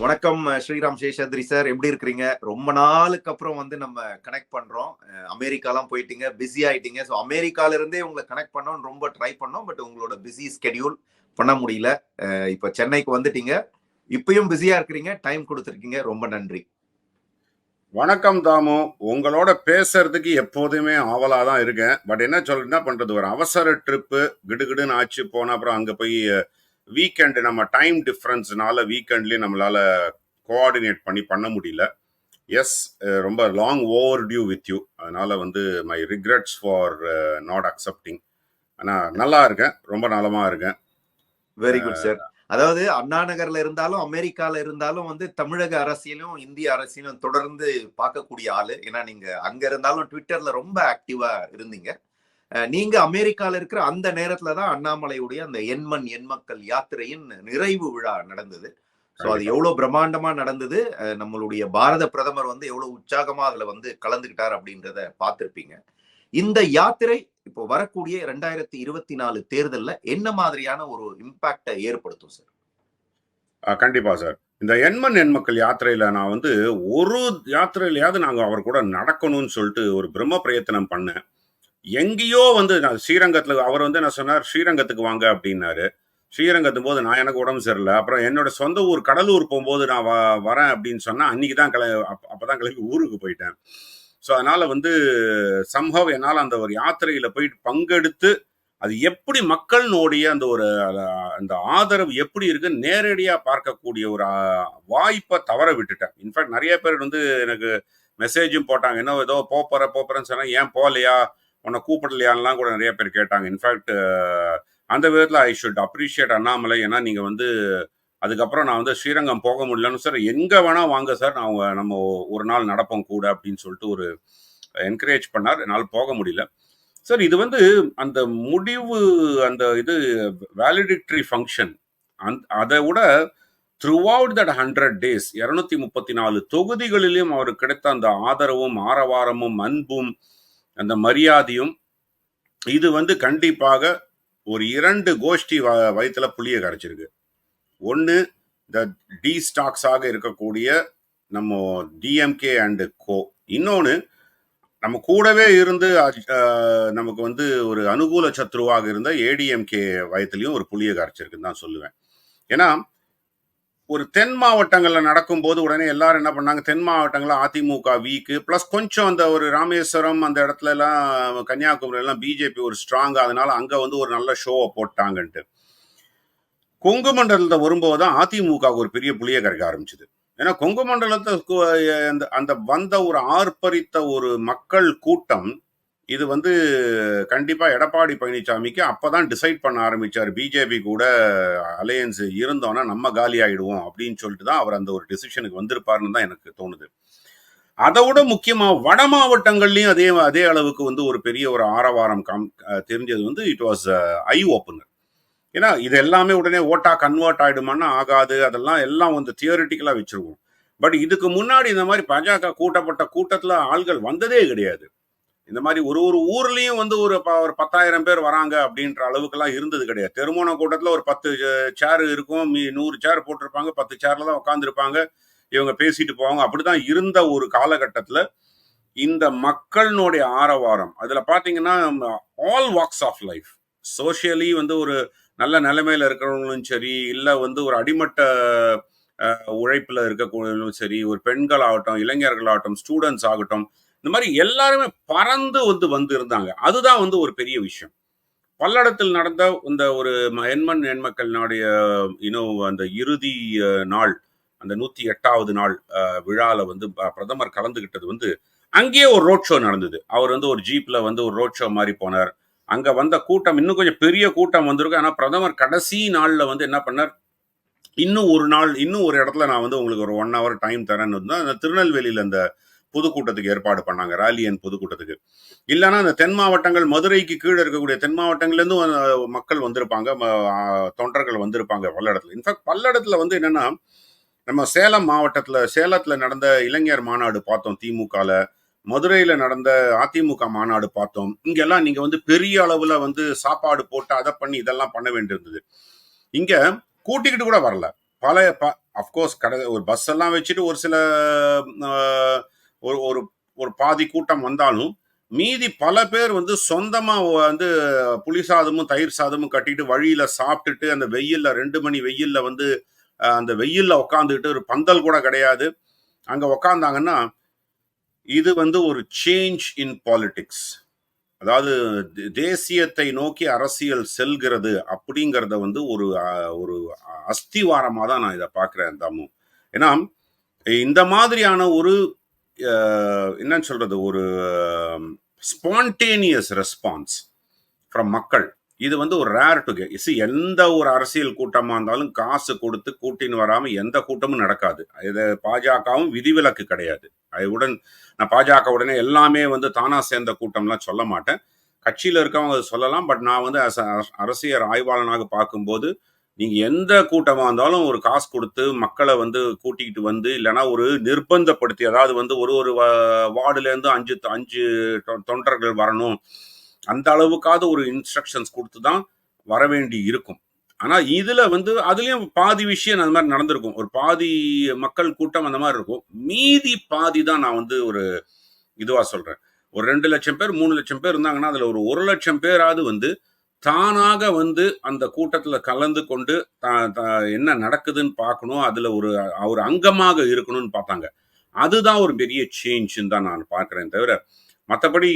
வணக்கம் ஸ்ரீராம் சேஷாத்ரி சார், எப்படி இருக்கிறீங்க? ரொம்ப நாளுக்கு அப்புறம் வந்து நம்ம கனெக்ட் பண்றோம். அமெரிக்காலாம் போயிட்டீங்க, பிஸி ஆயிட்டீங்க. ஸோ அமெரிக்கால இருந்தே உங்களை கனெக்ட் பண்ணோம்னு ரொம்ப ட்ரை பண்ணோம். பட் உங்களோட பிஸி ஸ்கெடியூல் பண்ண முடியல. இப்போ சென்னைக்கு வந்துட்டீங்க. இப்பயும் பிஸியா இருக்கிறீங்க. டைம் கொடுத்துருக்கீங்க. ரொம்ப நன்றி. வணக்கம் தாமு. உங்களோட பேசுறதுக்கு எப்போதுமே ஆவலா தான் இருக்கேன். பட் என்ன பண்றது, ஒரு அவசர ட்ரிப்பு கிடுகிடுன்னு ஆச்சு போன அப்புறம் அங்க போய் வீக்கெண்டு நம்ம டைம் டிஃப்ரென்ஸ்னால வீக்கெண்ட்லயே நம்மளால கோஆர்டினேட் பண்ண முடியல. எஸ், ரொம்ப long overdue with you. அதனால வந்து my regrets for not accepting. ஆனா நல்லா இருக்கேன், ரொம்ப நலமா இருக்கேன். Very good sir. அதாவது அண்ணா நகர்ல இருந்தாலும் அமெரிக்கால இருந்தாலும் வந்து தமிழக அரசியலும் இந்திய அரசியலும் தொடர்ந்து பார்க்கக்கூடிய ஆளு. ஏன்னா நீங்க அங்க இருந்தாலும் ட்விட்டர்ல ரொம்ப ஆக்டிவா இருந்தீங்க. நீங்க அமெரிக்கால இருக்கிற அந்த நேரத்துல தான் அண்ணாமலையுடைய அந்த எண்மண் எண்மக்கள் யாத்திரையின் நிறைவு விழா நடந்தது. ஸோ அது எவ்வளவு பிரம்மாண்டமா நடந்தது. நம்மளுடைய பாரத பிரதமர் வந்து எவ்வளவு உற்சாகமா அதுல வந்து கலந்துகிட்டார் அப்படின்றத பார்த்திருப்பீங்க. இந்த யாத்திரை இப்போ வரக்கூடிய 2024 தேர்தல்ல என்ன மாதிரியான ஒரு இம்பாக்டை ஏற்படுத்தும் சார்? கண்டிப்பா சார். இந்த எண்மண் எண்மக்கள் யாத்திரையில நான் வந்து ஒரு யாத்திரையிலயாவது நாங்க அவர் கூட நடக்கணும்னு சொல்லிட்டு ஒரு பிரம்ம பிரயத்தனம் பண்ணேன். எங்கேயோ வந்து நான் ஸ்ரீரங்கத்துல அவர் வந்து என்ன சொன்னார், ஸ்ரீரங்கத்துக்கு வாங்க அப்படின்னாரு. ஸ்ரீரங்கத்தும் போது நான் எனக்கு உடம்பு சரியில்லை. அப்புறம் என்னோட சொந்த ஊர் கடலூர் போகும்போது நான் வரேன் அப்படின்னு சொன்னா அன்னைக்கு தான் அப்பதான் கிளம்பி ஊருக்கு போயிட்டேன். ஸோ அதனால வந்து சம்ஹவ் என்னால் அந்த ஒரு யாத்திரையில போயிட்டு பங்கெடுத்து அது எப்படி மக்களினுடைய அந்த ஒரு அந்த ஆதரவு எப்படி இருக்கு நேரடியா பார்க்கக்கூடிய ஒரு வாய்ப்பை தவற விட்டுட்டேன். இன்ஃபேக்ட் நிறைய பேர் வந்து எனக்கு மெசேஜும் போட்டாங்க, என்ன ஏதோ போறேன்னு சொன்னா ஏன் போகலையா, உன்னை கூப்பிடலையான்லாம் கூட நிறைய பேர் கேட்டாங்க. இன்ஃபேக்ட் அந்த விதத்தில் ஐ ஷுட் அப்ரிஷியேட் அண்ணாமலை. ஏன்னா நீங்கள் வந்து அதுக்கப்புறம் நான் வந்து ஸ்ரீரங்கம் போக முடியலன்னு சார், எங்கே வேணால் வாங்க சார், நம்ம ஒரு நாள் நடப்போம் கூட அப்படின்னு சொல்லிட்டு ஒரு என்கரேஜ் பண்ணார். என்னால் போக முடியல சார். இது வந்து அந்த முடிவு, அந்த இது வேலிடிட்டரி ஃபங்க்ஷன், அதை விட த்ரூ அவுட் தட் 100 days 234 தொகுதிகளிலும் அவருக்கு கிடைத்த அந்த ஆதரவும் ஆரவாரமும் அன்பும் அந்த மரியாதையும், இது வந்து கண்டிப்பாக ஒரு 2 கோஷ்டி வயிற்றுல புளிய கரைச்சிருக்கு. ஒன்று இந்த டி ஸ்டாக்ஸாக இருக்கக்கூடிய நம்ம டிஎம்கே அண்ட் கோ, இன்னொன்று நம்ம கூடவே இருந்து நமக்கு வந்து ஒரு அனுகூல சத்ருவாக இருந்த ஏடிஎம்கே வயத்திலையும் ஒரு புளிய கரைச்சிருக்குன்னு தான் சொல்லுவேன். ஏன்னா ஒரு தென் மாவட்டங்கள்ல நடக்கும்போது உடனே எல்லாரும் என்ன பண்ணாங்க, தென் மாவட்டங்கள்ல அதிமுக வீக்கு, பிளஸ் கொஞ்சம் அந்த ஒரு ராமேஸ்வரம் அந்த இடத்துல எல்லாம் கன்னியாகுமரி எல்லாம் பிஜேபி ஒரு ஸ்ட்ராங், அதனால அங்க வந்து ஒரு நல்ல ஷோவை போட்டாங்கன்ட்டு. கொங்கு மண்டலத்தை வரும்போது தான் அதிமுக ஒரு பெரிய புளிய கரைக்க ஆரம்பிச்சது. ஏன்னா கொங்கு மண்டலத்தை அந்த வந்த ஒரு ஆர்ப்பரித்த ஒரு மக்கள் கூட்டம், இது வந்து கண்டிப்பா எடப்பாடி பழனிசாமிக்கு அப்பதான் டிசைட் பண்ண ஆரம்பிச்சார், பிஜேபி கூட அலையன்ஸ் இருந்தோம்னா நம்ம காலி ஆயிடுவோம் அப்படின்னு சொல்லிட்டு தான் அவர் அந்த ஒரு டிசிஷனுக்கு வந்திருப்பாருன்னு தான் எனக்கு தோணுது. அதை விட முக்கியமா வட மாவட்டங்கள்லயும் அதே அளவுக்கு வந்து ஒரு பெரிய ஒரு ஆரவாரம் தெரிஞ்சது வந்து இட் வாஸ் ஐ ஓப்பனர். ஏன்னா இது எல்லாமே உடனே ஓட்டா கன்வெர்ட் ஆயிடுமான்னா ஆகாது, அதெல்லாம் எல்லாம் வந்து தியரிட்டிக்கலா வச்சிருவோம். பட் இதுக்கு முன்னாடி இந்த மாதிரி பாஜக கூட்டப்பட்ட கூட்டத்துல ஆள்கள் வந்ததே கிடையாது. இந்த மாதிரி ஒரு ஊர்லயும் வந்து ஒரு 10,000 பேர் வராங்க அப்படின்ற அளவுக்குலாம் இருந்தது கிடையாது. திருமண கூட்டத்தில் ஒரு 10 சேர் இருக்கும், 100 சேர் போட்டிருப்பாங்க, 10 சேர்ல தான் உட்காந்துருப்பாங்க, இவங்க பேசிட்டு போவாங்க. அப்படிதான் இருந்த ஒரு காலகட்டத்தில் இந்த மக்களினுடைய ஆரவாரம், அதுல பாத்தீங்கன்னா all walks of life, socially வந்து ஒரு நல்ல நிலைமையில இருக்கிறவங்களும் சரி, இல்லை வந்து ஒரு அடிமட்ட உழைப்புல இருக்கக்கூடியவங்களும் சரி, ஒரு பெண்கள் ஆகட்டும், இளைஞர்கள் ஆகட்டும், ஸ்டூடெண்ட்ஸ் ஆகட்டும், இந்த மாதிரி எல்லாருமே பறந்து வந்து இருந்தாங்க. அதுதான் வந்து ஒரு பெரிய விஷயம். பல்லடத்தில் நடந்த இந்த ஒரு எண்மண் எண்மக்களினுடைய அந்த இறுதி நாள், அந்த 108வது நாள் விழால வந்து பிரதமர் கலந்துகிட்டது வந்து அங்கேயே ஒரு ரோட் ஷோ நடந்தது. அவர் வந்து ஒரு ஜீப்ல வந்து ஒரு ரோட் ஷோ மாதிரி போனார். அங்க வந்த கூட்டம் இன்னும் கொஞ்சம் பெரிய கூட்டம் வந்திருக்கும். ஆனா பிரதமர் கடைசி நாள்ல வந்து என்ன பண்ணார், இன்னும் ஒரு இடத்துல நான் வந்து உங்களுக்கு ஒரு 1 hour டைம் தரேன்னு தான் அந்த திருநெல்வேலியில அந்த பொதுக்கூட்டத்துக்கு ஏற்பாடு பண்ணாங்க, ராலியன் பொதுக்கூட்டத்துக்கு. இல்லைன்னா அந்த தென் மாவட்டங்கள், மதுரைக்கு கீழே இருக்கக்கூடிய தென் மாவட்டங்கள்லேருந்து மக்கள் வந்திருப்பாங்க, தொண்டர்கள் வந்திருப்பாங்க பல்லடத்துல. இன்ஃபேக்ட் பல்லடத்துல வந்து என்னன்னா, நம்ம சேலம் மாவட்டத்துல சேலத்துல நடந்த இளைஞர் மாநாடு பார்த்தோம் திமுகல, மதுரையில நடந்த அதிமுக மாநாடு பார்த்தோம். இங்கெல்லாம் நீங்க வந்து பெரிய அளவுல வந்து சாப்பாடு போட்டு அதை பண்ணி இதெல்லாம் பண்ண வேண்டியிருந்தது. இங்க கூட்டிக்கிட்டு கூட வரல. அஃப்கோர்ஸ் ஒரு பஸ் எல்லாம் வச்சுட்டு ஒரு சில ஒரு ஒரு ஒரு பாதி கூட்டம் வந்தாலும் மீதி பல பேர் வந்து சொந்தமா வந்து புளி சாதமும் தயிர் சாதமும் கட்டிட்டு வழியில சாப்பிட்டுட்டு அந்த வெயில்ல 2 மணி வெயில்ல வந்து அந்த வெயில்ல உட்காந்துக்கிட்டு ஒரு பந்தல் கூட கிடையாது அங்க உக்காந்தாங்கன்னா இது வந்து ஒரு சேஞ்ச் இன் பாலிடிக்ஸ். அதாவது தேசியத்தை நோக்கி அரசியல் செல்கிறது அப்படிங்கிறத வந்து ஒரு அஸ்திவாரமா தான் நான் இதை பார்க்கிறேன் தாமு. ஏன்னா இந்த மாதிரியான ஒரு என்னன்னு சொல்றது ஒரு ஸ்பான்டேனியஸ் ரெஸ்பான்ஸ் ஃப்ரம் மக்கள் இது வந்து ஒரு ரேர் டு கெட். எந்த ஒரு அரசியல் கூட்டமா இருந்தாலும் காசு கொடுத்து கூட்டின்னு வராம எந்த கூட்டமும் நடக்காது. இது பாஜகவும் விதிவிலக்கு கிடையாது. நான் பாஜக உடனே எல்லாமே வந்து தானா சேர்ந்த கூட்டம்லாம் சொல்ல மாட்டேன். கட்சியில இருக்கவங்க சொல்லலாம். பட் நான் வந்து அரசியல் ஆய்வாளனாக பார்க்கும்போது நீங்க எந்த கூட்டமா இருந்தாலும் ஒரு காசு கொடுத்து மக்களை வந்து கூட்டிகிட்டு வந்து இல்லைன்னா ஒரு நிர்பந்தப்படுத்தி அதாவது வந்து ஒரு வார்டுல இருந்து 5 தொண்டர்கள் வரணும் அந்த அளவுக்காவது ஒரு இன்ஸ்ட்ரக்ஷன்ஸ் கொடுத்து தான் வர வேண்டி இருக்கும். ஆனா இதுல வந்து அதுலயும் பாதி விஷயம் அந்த மாதிரி நடந்திருக்கும். ஒரு பாதி மக்கள் கூட்டம் அந்த மாதிரி இருக்கும். மீதி பாதி தான் நான் வந்து ஒரு இதுவா சொல்றேன். ஒரு 2 லட்சம் பேர் 3 லட்சம் பேர் இருந்தாங்கன்னா அதுல ஒரு 1 லட்சம் பேராவது வந்து தானாக வந்து அந்த கூட்டத்துல கலந்து கொண்டு என்ன நடக்குதுன்னு பார்க்கணும், அதுல ஒரு அங்கமாக இருக்கணும்னு பார்த்தாங்க. அதுதான் ஒரு பெரிய சேஞ்சுன்னு தான் நான் பார்க்கிறேன். தவிர மற்றபடி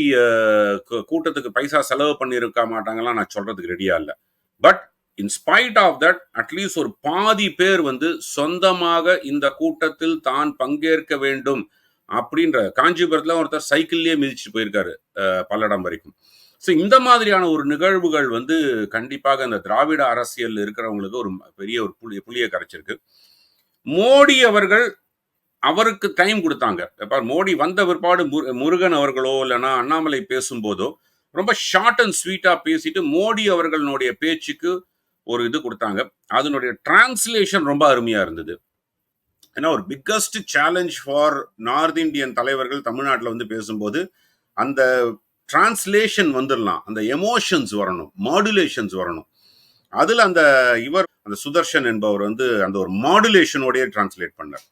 கூட்டத்துக்கு பைசா செலவு பண்ணியிருக்க மாட்டாங்கலாம் நான் சொல்றதுக்கு ரெடியா இல்லை. But in spite of that at least ஒரு பாதி பேர் வந்து சொந்தமாக இந்த கூட்டத்தில் தான் பங்கேற்க வேண்டும் அப்படின்ற காஞ்சிபுரத்துல ஒருத்தர் சைக்கிள்லயே மிதிச்சுட்டு போயிருக்காரு பல்லடம் வரைக்கும். ஸோ இந்த மாதிரியான ஒரு நிகழ்வுகள் வந்து கண்டிப்பாக அந்த திராவிட அரசியல் இருக்கிறவங்களுக்கு ஒரு பெரிய ஒரு புளியை கரைச்சிருக்கு. மோடி அவர்கள் அவருக்கு டைம் கொடுத்தாங்க. மோடி வந்த பிற்பாடு முருகன் அவர்களோ இல்லைன்னா அண்ணாமலை பேசும்போதோ ரொம்ப ஷார்ட் அண்ட் ஸ்வீட்டா பேசிட்டு மோடி அவர்களுடைய பேச்சுக்கு ஒரு இது கொடுத்தாங்க. அதனுடைய டிரான்ஸ்லேஷன் ரொம்ப அருமையா இருந்தது. ஏன்னா ஒரு biggest challenge for north Indian தலைவர்கள் தமிழ்நாட்டில் வந்து பேசும்போது அந்த டிரான்ஸ்லேஷன் வந்துடலாம், அந்த எமோஷன்ஸ் வரணும், மாடுலேஷன்ஸ் வரணும். அதுல அந்த சுதர்ஷன் என்பவர் வந்து அந்த ஒரு மாடுலேஷனோடய டிரான்ஸ்லேட் பண்ணார்.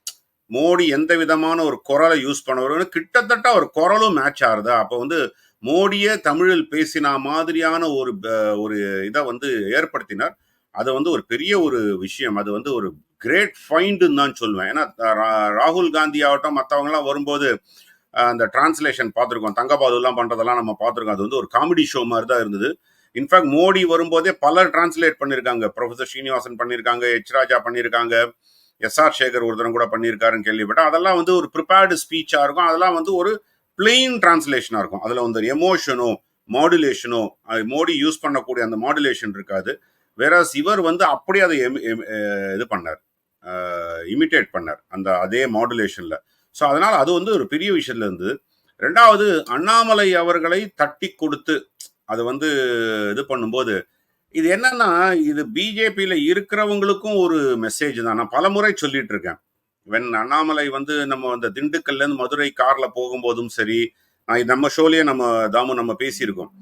மோடி எந்த விதமான ஒரு குரலை யூஸ் பண்ணவர் கிட்டத்தட்ட ஒரு குரலும் மேட்ச் ஆகுதா. அப்போ வந்து மோடியே தமிழில் பேசினா மாதிரியான ஒரு இதை வந்து ஏற்படுத்தினார். அது வந்து ஒரு பெரிய ஒரு விஷயம். அது வந்து ஒரு கிரேட் ஃபைண்டுன்னு தான் சொல்லுவேன். ஏன்னா ராகுல் காந்தி ஆகட்டும் மற்றவங்கலாம் வரும்போது அந்த டிரான்ஸ்லேஷன் பார்த்துருக்கோம். தங்கபாதுலாம் பண்றதெல்லாம் நம்ம பார்த்துருக்கோம். அது வந்து ஒரு காமெடி ஷோ மாதிரி தான் இருந்தது. இன்ஃபேக்ட் மோடி வரும்போதே பலர் டிரான்ஸ்லேட் பண்ணியிருக்காங்க. ப்ரொஃபசர் ஸ்ரீனிவாசன் பண்ணியிருக்காங்க, எச் ராஜா பண்ணியிருக்காங்க, எஸ்ஆர் சேகர் ஒருத்தரம் கூட பண்ணியிருக்காருன்னு கேள்விப்பட்டேன். அதெல்லாம் வந்து ஒரு ப்ரிப்பேர்டு ஸ்பீச்சா இருக்கும். அதெல்லாம் வந்து ஒரு பிளெயின் டிரான்ஸ்லேஷனா இருக்கும். அதுல வந்து எமோஷனோ மாடுலேஷனோ மோடி யூஸ் பண்ணக்கூடிய அந்த மாடுலேஷன் இருக்காது. வேற இவர் வந்து அப்படியே அதை இது பண்ணார், இமிட்டேட் பண்ணார் அந்த அதே மாடுலேஷன்ல. ஸோ அதனால அது வந்து ஒரு பெரிய விஷயத்துல இருந்து. ரெண்டாவது அண்ணாமலை அவர்களை தட்டி கொடுத்து அது வந்து இது பண்ணும்போது இது என்னன்னா இது பிஜேபியில இருக்கிறவங்களுக்கும் ஒரு மெசேஜ் தான். நான் பல முறை சொல்லிட்டு இருக்கேன். அண்ணாமலை வந்து நம்ம அந்த திண்டுக்கல்ல இருந்து மதுரை கார்ல போகும்போதும் சரி, நம்ம ஷோலயே நம்ம பேசியிருக்கோம்.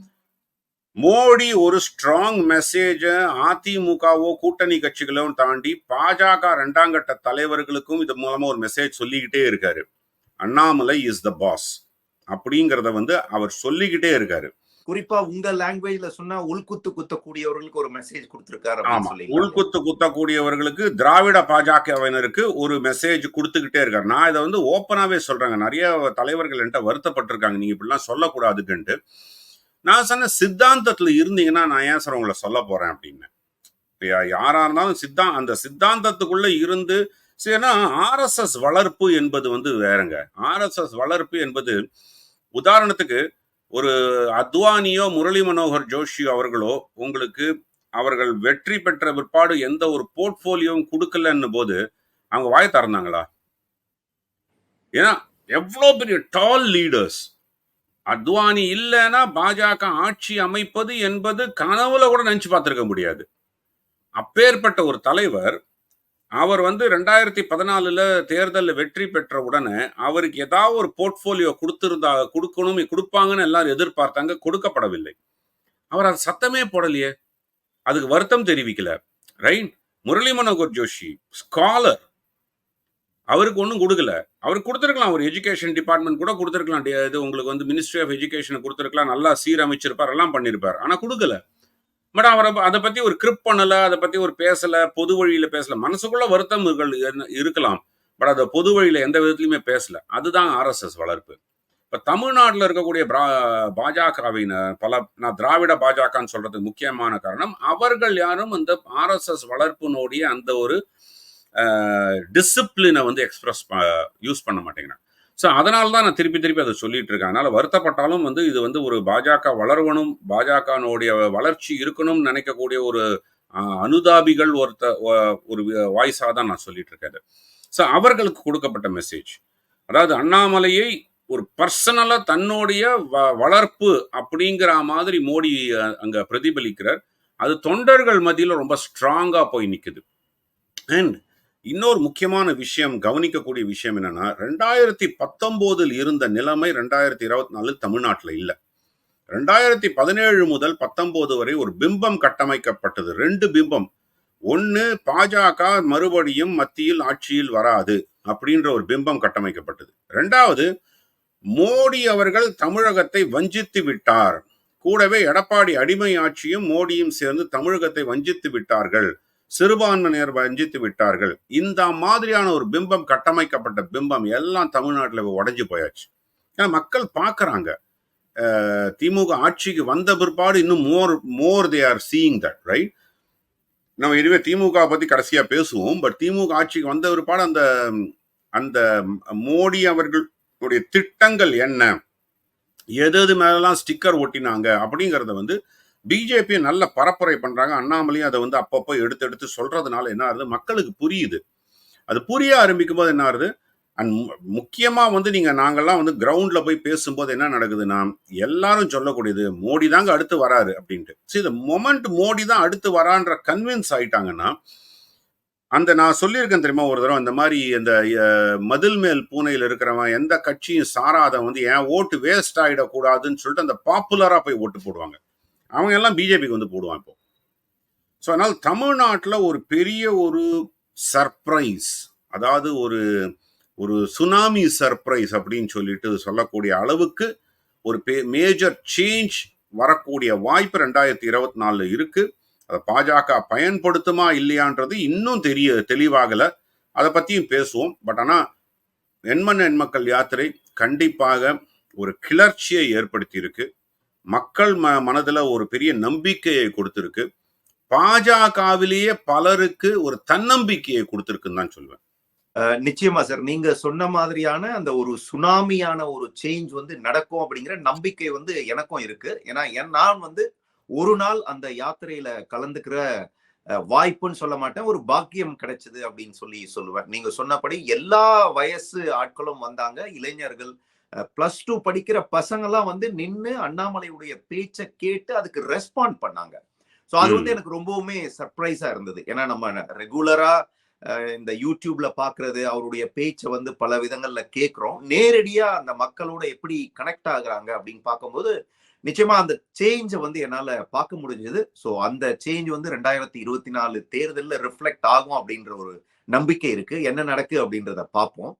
மோடி ஒரு ஸ்ட்ராங் மெசேஜ அதிமுகவோ கூட்டணி கட்சிகளோ தாண்டி பாஜக 2ஆம் கட்ட தலைவர்களுக்கும் இது மூலமா ஒரு மெசேஜ் சொல்லிக்கிட்டே இருக்காரு. அண்ணாமலை இஸ் த பாஸ் அப்படிங்கறத வந்து அவர் சொல்லிக்கிட்டே இருக்காரு. குறிப்பா உங்க லாங்குவேஜ்ல சொன்னா உள்குத்து குத்தக்கூடியவர்களுக்கு ஒரு மெசேஜ் கொடுத்திருக்காரு. உள்குத்து குத்தக்கூடியவர்களுக்கு திராவிட பாஜகவினருக்கு ஒரு மெசேஜ் கொடுத்துக்கிட்டே இருக்காரு. நான் இதை வந்து ஓப்பனாவே சொல்றேங்க. நிறைய தலைவர்கள் என்கிட்ட வருத்தப்பட்டிருக்காங்க, நீங்க இப்படிலாம் சொல்லக்கூடாதுன்ட்டு. நான் சொன்ன சித்தாந்தத்துல இருந்தீங்கன்னா நான் ஏன் சார் உங்களை சொல்ல போறேன் அப்படின்னு. யாரா இருந்தாலும் அந்த சித்தாந்தத்துக்குள்ள இருந்து சரினா ஆர்எஸ்எஸ் வளர்ப்பு என்பது வந்து வேறங்க. ஆர்எஸ்எஸ் வளர்ப்பு என்பது உதாரணத்துக்கு ஒரு அத்வானியோ முரளி மனோகர் ஜோஷியோ அவர்களோ உங்களுக்கு அவர்கள் வெற்றி பெற்ற பிற்பாடு எந்த ஒரு போர்ட்போலியோவும் கொடுக்கலன்னு போது அவங்க வாய திறந்தாங்களா? ஏன்னா எவ்வளவு பெரிய டால் லீடர்ஸ். அத்வானி இல்லைன்னா பாஜக ஆட்சி அமைப்பது என்பது கனவுல கூட நினைச்சு பார்த்திருக்க முடியாது. அப்பேற்பட்ட ஒரு தலைவர் அவர் வந்து 2014 தேர்தலில் வெற்றி பெற்ற உடனே அவருக்கு ஏதாவது ஒரு போர்ட்போலியோ கொடுப்பாங்கன்னு எல்லாரும் எதிர்பார்த்தாங்க, கொடுக்கப்படவில்லை. அவர் அது சத்தமே போடலையே, அதுக்கு வருத்தம் தெரிவிக்கல. ரைட்? முரளி மனோகர் ஜோஷி ஸ்காலர், அவருக்கு ஒன்றும் கொடுக்கல. அவருக்கு கொடுத்துருக்கலாம், ஒரு எஜுகேஷன் டிபார்ட்மெண்ட் கூட கொடுத்துருக்கலாம். இது உங்களுக்கு வந்து மினிஸ்ட்ரி ஆஃப் எஜுகேஷனை கொடுத்துருக்கலாம், நல்லா சீரமைச்சிருப்பார், எல்லாம் பண்ணியிருப்பார். ஆனால் கொடுக்கல. பட் அவரை அதை பத்தி ஒரு கிரிப் பண்ணல, அதை பத்தி ஒரு பேசல, பொது வழியில பேசல. மனசுக்குள்ள வருத்தங்கள் இருக்கலாம், பட் அதை பொது வழியில எந்த விதத்திலுமே பேசல. அதுதான் ஆர்எஸ்எஸ் வளர்ப்பு. இப்ப தமிழ்நாட்டில் இருக்கக்கூடிய பாஜகவினர் நான் திராவிட பாஜகன்னு சொல்றதுக்கு முக்கியமான காரணம், அவர்கள் யாரும் அந்த ஆர்எஸ்எஸ் வளர்ப்பினுடைய அந்த ஒரு டிசிப்ளினை வந்து யூஸ் பண்ண மாட்டேங்கிறாங்க. ஸோ அதனால தான் நான் திருப்பி திருப்பி அதை சொல்லிட்டு இருக்கேன். அதனால வருத்தப்பட்டாலும் வந்து இது வந்து ஒரு பாஜக வளரணும், பாஜகனுடைய வளர்ச்சி இருக்கணும்னு நினைக்கக்கூடிய ஒரு அனுதாபிகள் ஒரு வாய்ஸாக தான் நான் சொல்லிட்டு இருக்கேன். ஸோ அவர்களுக்கு கொடுக்கப்பட்ட மெசேஜ், அதாவது அண்ணாமலையை ஒரு பர்சனலா தன்னுடைய வளர்ப்பு அப்படிங்கிற மாதிரி மோடி அங்க பிரதிபலிக்கிறார். அது தொண்டர்கள் மத்தியில் ரொம்ப ஸ்ட்ராங்கா போய் நிக்குது. அண்ட் இன்னொரு முக்கியமான விஷயம், கவனிக்கக்கூடிய விஷயம் என்னன்னா, 2019 இருந்த நிலைமை 2024 தமிழ்நாட்டில் இல்லை. 2017 முதல் 19 வரை ஒரு பிம்பம் கட்டமைக்கப்பட்டது. 2 பிம்பம். ஒன்னு, பாஜக மறுபடியும் மத்தியில் ஆட்சியில் வராது அப்படின்ற ஒரு பிம்பம் கட்டமைக்கப்பட்டது. 2வது, மோடி அவர்கள் தமிழகத்தை வஞ்சித்து விட்டார், கூடவே எடப்பாடி அடிமை ஆட்சியும் மோடியும் சேர்ந்து தமிழகத்தை வஞ்சித்து விட்டார்கள், சிறுபான்மையினர் வஞ்சித்து விட்டார்கள். இந்த மாதிரியான ஒரு பிம்பம், கட்டமைக்கப்பட்ட பிம்பம் எல்லாம் தமிழ்நாட்டில் உடைஞ்சு போயாச்சு. ஏன்னா மக்கள் பார்க்கறாங்க, திமுக ஆட்சிக்கு வந்த பிற்பாடு இன்னும் more they are seeing that, right? நம்ம இதுவே திமுக பத்தி கடைசியா பேசுவோம். பட் திமுக ஆட்சிக்கு வந்த பிற்பாடு அந்த அந்த மோடி அவர்களுடைய திட்டங்கள் என்ன, எது மேலாம் ஸ்டிக்கர் ஒட்டினாங்க அப்படிங்கறத வந்து பிஜேபி நல்ல பரப்புரை பண்றாங்க. அண்ணாமலையும் அதை வந்து அப்பப்போ எடுத்து சொல்றதுனால என்ன ஆகுது, மக்களுக்கு புரியுது. அது புரிய ஆரம்பிக்கும் போது என்ன ஆகுது, அண்ட் முக்கியமா வந்து நாங்கெல்லாம் வந்து கிரவுண்ட்ல போய் பேசும்போது என்ன நடக்குதுன்னா, எல்லாரும் சொல்லக்கூடியது மோடி தாங்க அடுத்து வராரு அப்படின்ட்டு. சரி, இந்த மொமெண்ட் மோடி தான் அடுத்து வரான்ற கன்வின்ஸ் ஆயிட்டாங்கன்னா, அந்த நான் சொல்லியிருக்கேன் தெரியுமா ஒரு தடவை, இந்த மாதிரி இந்த மதில் மேல் பூனையில் இருக்கிறவன் எந்த கட்சியும் சாராதவன் வந்து என் ஓட்டு வேஸ்ட் ஆயிடக்கூடாதுன்னு சொல்லிட்டு அந்த பாப்புலரா போய் ஓட்டு போடுவாங்க. அவங்க எல்லாம் பிஜேபிக்கு வந்து போடுவான் இப்போ. ஸோ அதனால் தமிழ்நாட்டில் ஒரு பெரிய ஒரு சர்ப்ரைஸ், அதாவது ஒரு சுனாமி சர்ப்ரைஸ் அப்படின்னு சொல்லிட்டு சொல்லக்கூடிய அளவுக்கு ஒரு மேஜர் சேஞ்ச் வரக்கூடிய வாய்ப்பு 2024 இருக்கு. அதை பாஜக பயன்படுத்துமா இல்லையான்றது இன்னும் தெளிவாகல. அதை பத்தியும் பேசுவோம். பட் ஆனா எண்மண் எண்மக்கள் யாத்திரை கண்டிப்பாக ஒரு கிளர்ச்சியை ஏற்படுத்தி இருக்கு. மக்கள் மனதுல ஒரு பெரிய நம்பிக்கையை கொடுத்திருக்கு. பாஜகவிலேயே பலருக்கு ஒரு தன்னம்பிக்கையை கொடுத்திருக்குன்னு தான் சொல்லுவேன். நிச்சயமா சார், நீங்க சொன்ன மாதிரியான அந்த ஒரு சுனாமியான ஒரு சேஞ்ச் வந்து நடக்கும் அப்படிங்கிற நம்பிக்கை வந்து எனக்கும் இருக்கு. ஏன்னா நான் வந்து ஒரு நாள் அந்த யாத்திரையில கலந்துக்கிற வாய்ப்புன்னு சொல்ல மாட்டேன், ஒரு பாக்கியம் கிடைச்சது அப்படின்னு சொல்லுவேன். நீங்க சொன்னபடி எல்லா வயசு ஆட்களும் வந்தாங்க, இளைஞர்கள், +2 படிக்கிற பசங்க எல்லாம் வந்து நின்னு அண்ணாமலையுடைய பேச்சை கேட்டு அதுக்கு ரெஸ்பாண்ட் பண்ணாங்க. சோ அது வந்து எனக்கு ரொம்பவுமே சர்ப்ரைஸா இருந்தது. ஏன்னா நம்ம ரெகுலரா இந்த யூடியூப்ல பாக்குறது, அவருடைய பேச்சை வந்து பல விதங்கள்ல கேட்கிறோம். நேரடியா அந்த மக்களோட எப்படி கனெக்ட் ஆகுறாங்க அப்படின்னு பார்க்கும்போது நிச்சயமா அந்த சேஞ்ச வந்து என்னால பார்க்க முடிஞ்சது. சோ அந்த சேஞ்ச் வந்து 2024 தேர்தல்ல ரிஃப்ளெக்ட் ஆகும் அப்படின்ற ஒரு நம்பிக்கை இருக்கு. என்ன நடக்கு அப்படின்றத பார்ப்போம்.